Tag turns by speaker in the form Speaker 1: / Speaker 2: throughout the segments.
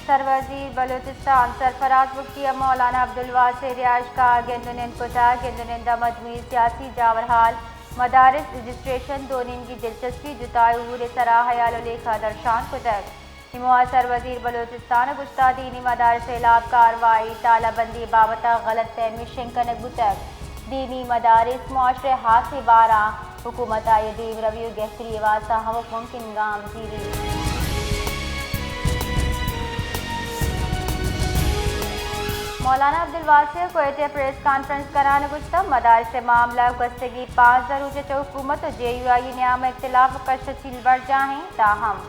Speaker 1: सरवजीर बलूचिस्तान सरफराज मुफ्ती मौलाना अब्दुल वासी रियाज का गेंदुनिंद कोटा गेंदुनिंदा मजमूई सियासी जावरहाल मदारिस रजिस्ट्रेशन दोनिन की दिलचस्पी जुताए उबूर सराहयाल लेखा दर्शान कुतक हिमवा सरवजीर बलूचिस्तान गुश्ता दीनी मदारस खिलाफ कार्रवाई तालाबंदी बाबता गलत फहमी शिंकन गुतक दीनी मदारिस मुआशरे हाथ से बारा हुकूमत आयदीम रवियु गहतरी वासा हम मुमकिन गाम जीरी मौलाना अब्दुल वासी कोयटे प्रेस कॉन्फ्रेंस कराने गुश्ता मदारिस से मामला गस्तगी 5 जरूर हुकूमत और JUI न्याम इख्तिलाफ कश चिल बढ़ जाएँ ताहम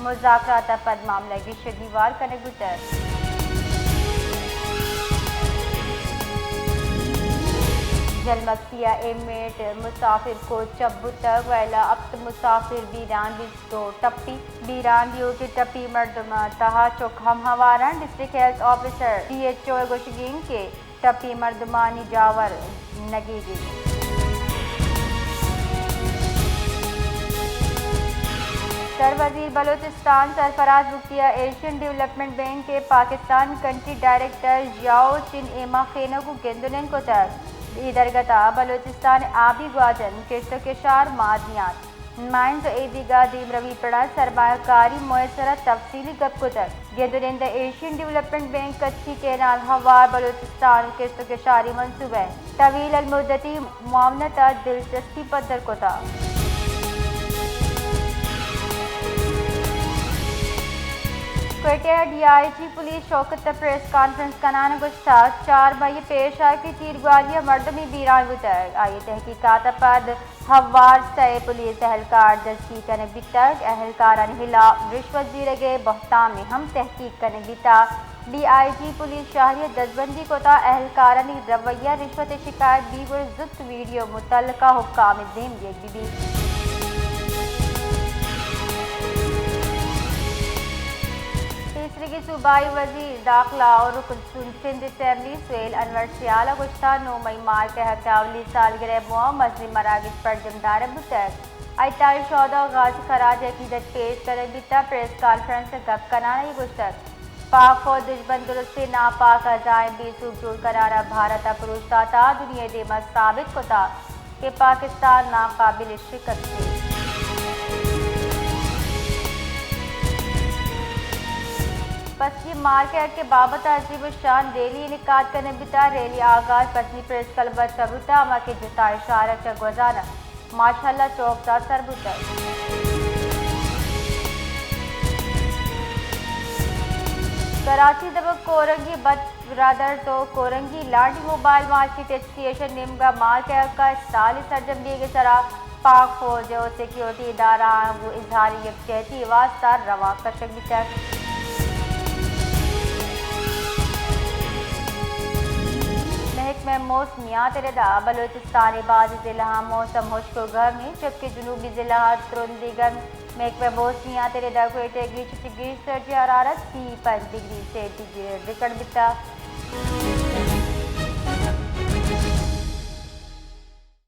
Speaker 1: मुज़ाकरात पद मामला की शनिवार करने गुजर जलमक्सिया एमेट मुसाफिर को चब्बू तक वैला अब मुसाफिर बीरान बिस्तो टप्पी बीरान दियो के टप्पी मर्दमा तहा चौक हम हवारान डिस्ट्रिक्ट हेल्थ ऑफिसर DHO गोशगिंग के टप्पी मर्दमानी जावर नगीगी सरवजीर बलूचिस्तान सरफराज मुफ्तिया एशियन डेवलपमेंट बैंक के Pakistan country director Xiao Qin एमा खेनो को गेंदुलन को तक इधरगता बलूचिस्तान आबी ग्वाजन किश्त के शार मादनियात माइंस एदिगा दीम रवि पड़ा सरमाकारी मुयसरा तफसीली गप को तक गेंदुनिंदा एशियन डेवलपमेंट बैंक कच्ची केनाल हवार बलूचिस्तान किश्त के शारी मनसूबे तवील अलमुद्दती मामलता दिलचस्पी पद्धर को था कोयटे DIG police Shaukat press conference कराने गुस्ता 4 मई पेश आए कि चीरगवालिया मर्दमी बीरान गुजर आई तहकीकात पद हवार से पुलिस एहलकार दस्ती करने बितक एहलकारान खिलाफ रिश्वत जीरे गए बहताम में हम तहकीक करने बिता DIG पुलिस शाहरियत दसबंदी को था एहलकारान रवैया रिश्वत शिकायत बीवर जुत वीडियो मुतल्लिका हुक्काम देम बीबी की सूबाई वजीर दाखिला और सिंध असम्बली सुहेल अनवर सियाला गुश्ता 9 मई मार के हकावली सालगिरह मुआ मजलिस मरागिज पर जमदार बुतक अताई शौदा गाजी खराज अकीदत पेश कर बिता प्रेस कॉन्फ्रेंस से गप कराना गुश्तक पाक फौज दुश्मन दुरुस्ती नापाक अजायम बेसूब जोड़ कराना भारत अप्रोचता था दुनिया देमा साबित को था कि पाकिस्तान नाकाबिल शिकस्त थी पश्चिम मार्केट के बाबत अजीब शान रैली इनकाद करने बिता रैली आगाज पश्चिमी प्रेस क्लब सबूता अमा के जुता इशारा चक वजाना माशाल्लाह चौकदा सरबूता कराची दब कोरंगी बद ब्रादर तो कोरंगी लाडी मोबाइल मार्केट एसोसिएशन निमगा मार्केट का साली सरजम दिए गए सरा पाक फौज और सिक्योरिटी इदारा वो इजहार यकजहती वास्ता रवा कशक बिता में मौसमियात रदा बलूचिस्तानी बाज़ ज़िला मौसम खुश्क गर्मी जबकि जनूबी ज़िला तुरंदीगन में मौसमियात रदा कोयटे 5 डिग्री हरारत 5 डिग्री सेंटीग्रेड रिकॉर्ड बिता